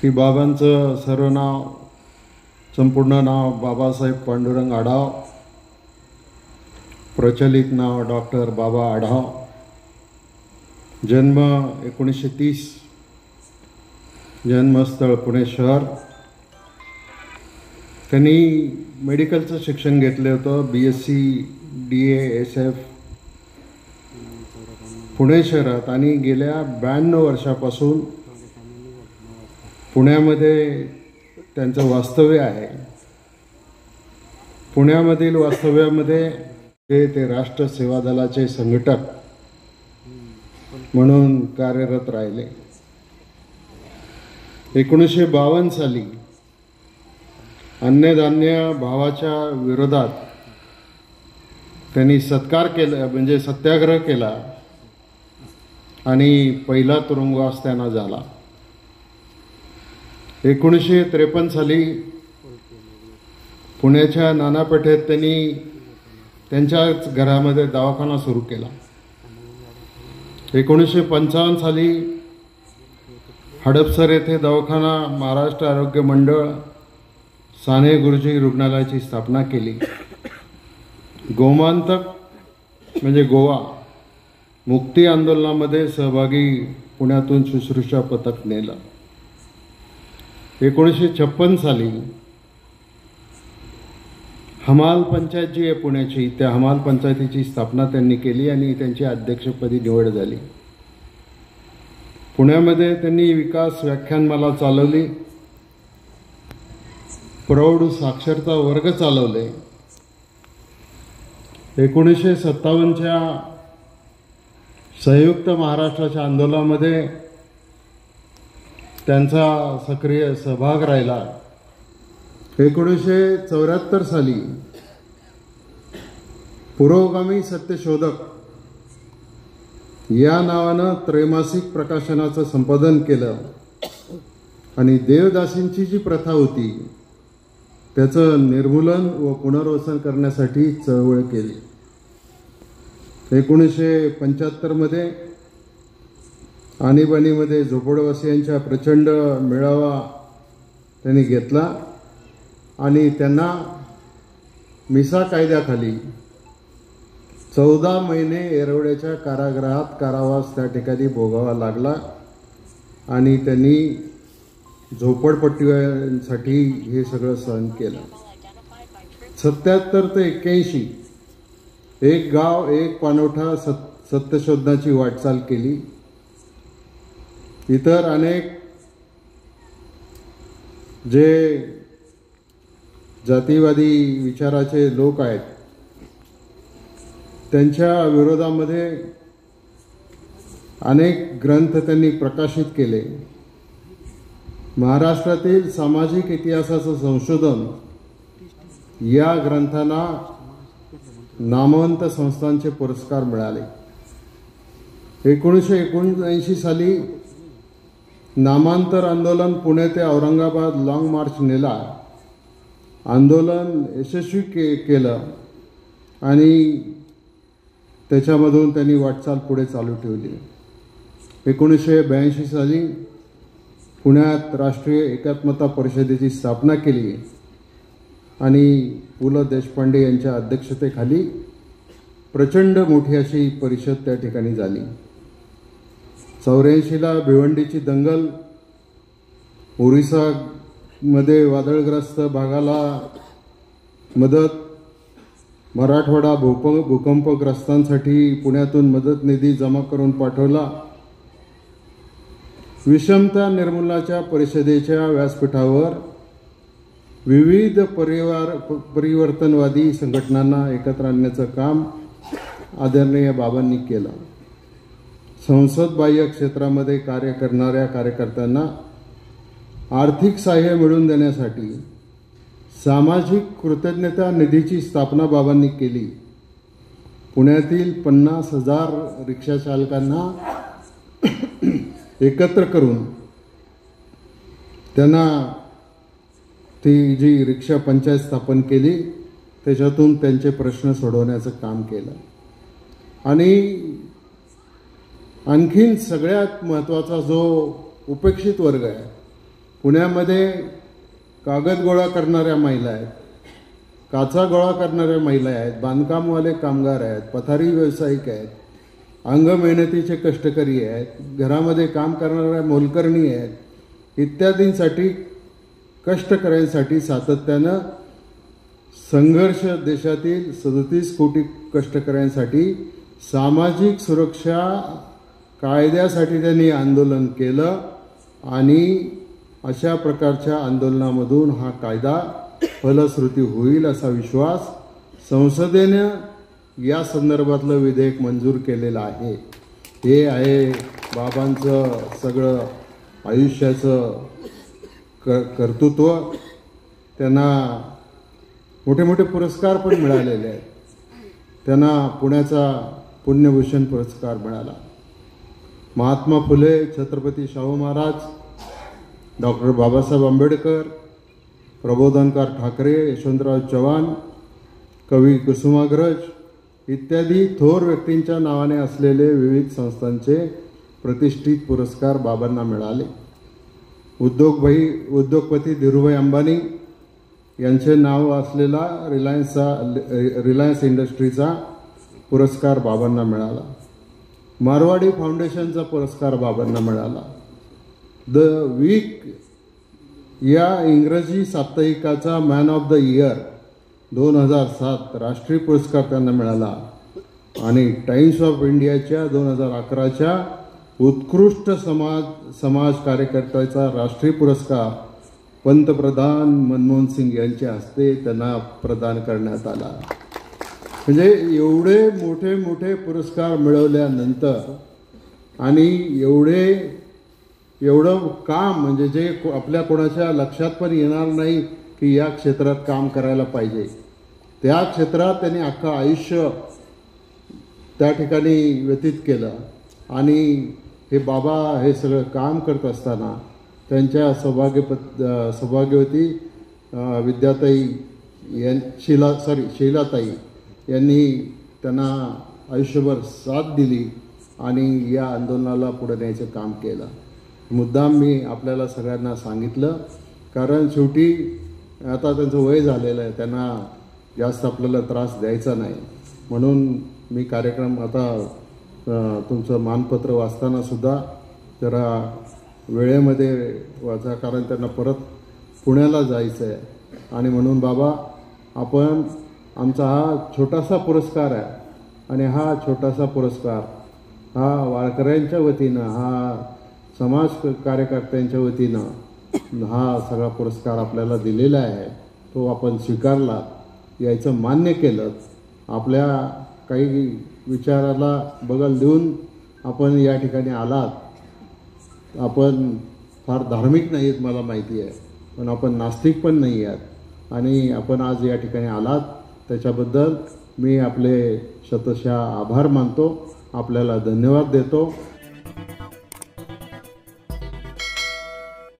की बाबांचं सर्व नाव, संपूर्ण नाव बाबासाहेब पांडुरंग आढाव, प्रचलित नाव डॉक्टर बाबा आढाव, जन्म 1930, जन्मस्थळ पुणे शहर. त्यांनी मेडिकलचं शिक्षण घेतलं होतं, BSc DA SF पुणे शहरात, आणि गेल्या 92 वर्षापासून पुण्यामध्ये त्यांचं वास्तव्य आहे. पुण्यामधील वास्तव्यामध्ये ते राष्ट्र सेवा दलाचे संघटक म्हणून कार्यरत राहिले. 1952 साली अन्नधान्य भावाच्या विरोधात त्यांनी सत्कार केला, म्हणजे सत्याग्रह केला, आणि पहिला तुरुंगवास त्यांना झाला. 1953 साली पुण्याच्या नाना पेठेत त्यांनी त्यांच्याच घरामध्ये दवाखाना सुरू केला. 1955 साली हडपसर येथे दवाखाना, महाराष्ट्र आरोग्य मंडळ, साने गुरुजी रुग्णालयाची स्थापना केली. गोमांतक म्हणजे गोवा मुक्ती आंदोलनामध्ये सहभागी पुण्यातून शुश्रूषा पथक नेलं. 1956 साली हमाल पंचायत जी आहे पुण्याची, त्या हमाल पंचायतीची स्थापना त्यांनी केली आणि त्यांची अध्यक्षपदी निवड झाली. पुण्यामध्ये त्यांनी विकास व्याख्यानमाला चालवली, प्रौढ साक्षरता वर्ग चालवले. 1957च्या संयुक्त महाराष्ट्राच्या आंदोलनामध्ये त्यांचा सक्रिय सहभाग राहिला. 1974 साली पुरोगामी सत्यशोधक या नावानं त्रैमासिक प्रकाशनाचं संपादन केलं आणि देवदासींची जी प्रथा होती त्याचं निर्मूलन व पुनर्वसन करण्यासाठी चळवळ केली. 1975 मध्ये आणीबाणीमध्ये झोपडवासियांचा प्रचंड मेळावा त्यांनी घेतला आणि त्यांना मिसा कायद्याखाली 14 महिने येरवड्याच्या कारागृहात कारावास त्या ठिकाणी भोगावा लागला आणि त्यांनी झोपडपट्टीसाठी हे सगळं सहन केलं. 77 ते 81 एक गाव एक पाणवठा सत्यशोधनाची वाटचाल केली. इतर अनेक जे जातीवादी विचाराचे लोक आहेत त्यांच्या विरोधामध्ये अनेक ग्रंथ त्यांनी प्रकाशित केले. महाराष्ट्रातील सामाजिक इतिहासाचं संशोधन या ग्रंथांना नामवंत संस्थांचे पुरस्कार मिळाले. 1979 साली नामांतर आंदोलन पुणे ते औरंगाबाद लॉंग मार्च नेला. आंदोलन यशस्वी केलं आणि त्याच्यामधून त्यांनी वाटचाल पुढे चालू ठेवली. 1982 साली पुण्यात राष्ट्रीय एकात्मता परिषदेची स्थापना केली आणि पु ल देशपांडे यांच्या अध्यक्षतेखाली प्रचंड मोठी अशी परिषद त्या ठिकाणी झाली. 84ला भिवंडीची दंगल, ओरिसामध्ये वादळग्रस्त भागाला मदत, मराठवाडा भूकंपग्रस्तांसाठी पुण्यातून मदत निधी जमा करून पाठवला. विषमता निर्मूलनाच्या परिषदेच्या व्यासपीठावर विविध परिवर्तनवादी संघटनांना एकत्र आणण्याचं काम आदरणीय बाबांनी केलं. संसद बाह्य क्षेत्रामध्ये कार्य करणाऱ्या कार्यकर्त्यांना आर्थिक सहाय्य मिळवून देण्यासाठी सामाजिक कृतज्ञता निधीची स्थापना बाबांनी केली. पुण्यातील 50,000 रिक्षा चालकांना एकत्र करून त्यांना ती जी रिक्षा पंचायत स्थापन केली, त्याच्यातून त्यांचे प्रश्न सोडवण्याचं काम केलं. आणि आणखीन सगळ्यात महत्त्वाचा जो उपेक्षित वर्ग आहे पुण्यामध्ये कागद गोळा करणाऱ्या महिला आहेत, काचा गोळा करणाऱ्या महिला आहेत, बांधकामवाले कामगार आहेत, पथारी व्यावसायिक आहेत, अंग मेहनतीचे कष्टकरी आहेत, घरामध्ये काम करणाऱ्या मोलकरणी आहेत, इत्यादींसाठी कष्टकऱ्यांसाठी सातत्यानं संघर्ष, देशातील 37 कोटी कष्टकऱ्यांसाठी सामाजिक सुरक्षा कायद्यासाठी त्यांनी आंदोलन केलं आणि अशा प्रकारच्या आंदोलनामधून हा कायदा फलश्रुती होईल असा विश्वास संसदेने या संदर्भातलं विधेयक मंजूर केलेलं आहे. हे आहे बाबांचं सगळं आयुष्याचं कर्तृत्व. त्यांना मोठे मोठे पुरस्कार पण मिळालेले आहेत. त्यांना पुण्याचा पुण्यभूषण पुरस्कार मिळाला. महात्मा फुले, छत्रपती शाहू महाराज, डॉक्टर बाबासाहेब आंबेडकर, प्रबोधनकार ठाकरे, यशवंतराव चव्हाण, कवी कुसुमाग्रज इत्यादी थोर व्यक्तींच्या नावाने असलेले विविध संस्थांचे प्रतिष्ठित पुरस्कार बाबांना मिळाले. उद्योगपती धीरूभाई अंबानी यांचे नाव असलेला रिलायन्स इंडस्ट्रीचा पुरस्कार बाबांना मिळाला. मारवाडी फाउंडेशनचा पुरस्कार बाबांना मिळाला. द वीक या इंग्रजी साप्ताहिकाचा मॅन ऑफ द इयर 2007 राष्ट्रीय पुरस्कार त्यांना मिळाला आणि टाइम्स ऑफ इंडियाच्या 2011च्या उत्कृष्ट समाज कार्यकर्त्याचा राष्ट्रीय पुरस्कार पंतप्रधान मनमोहन सिंग यांच्या हस्ते त्यांना प्रदान करण्यात आला. म्हणजे एवढे मोठे मोठे पुरस्कार मिळवल्यानंतर आणि एवढं काम म्हणजे जे आपल्या कोणाच्या लक्षात पण येणार नाही की या क्षेत्रात काम करायला पाहिजे, त्या क्षेत्रात त्यांनी अख्खं आयुष्य त्या ठिकाणी व्यतीत केलं. आणि हे बाबा हे सगळं काम करत असताना त्यांच्या सौभाग्यवती विद्याताई शैलाताई यांनी त्यांना आयुष्यभर साथ दिली आणि या आंदोलनाला पुढे न्यायचं काम केलं. मुद्दाम मी आपल्याला सगळ्यांना सांगितलं कारण शेवटी आता त्यांचं वय झालेलं आहे, त्यांना जास्त आपल्याला त्रास द्यायचा नाही म्हणून मी कार्यक्रम आता तुमचं मानपत्र वाचताना सुद्धा जरा वेळेमध्ये वाचा कारण त्यांना परत पुण्याला जायचं आहे. आणि म्हणून बाबा आपण आमचा हा छोटासा पुरस्कार आहे आणि हा छोटासा पुरस्कार हा वारकऱ्यांच्या वतीनं, हा समाज कार्यकर्त्यांच्या वतीनं हा सगळा पुरस्कार आपल्याला दिलेला आहे. तो आपण स्वीकारला, यायचं मान्य केलं. आपल्या काही विचाराला बगल देऊन आपण या ठिकाणी आलात. आपण फार धार्मिक नाही आहेत मला माहिती आहे, पण आपण नास्तिक पण नाही आहात आणि आपण आज या ठिकाणी आलात त्याच्याबद्दल मी आपले शतशः आभार मानतो. आपल्याला धन्यवाद देतो.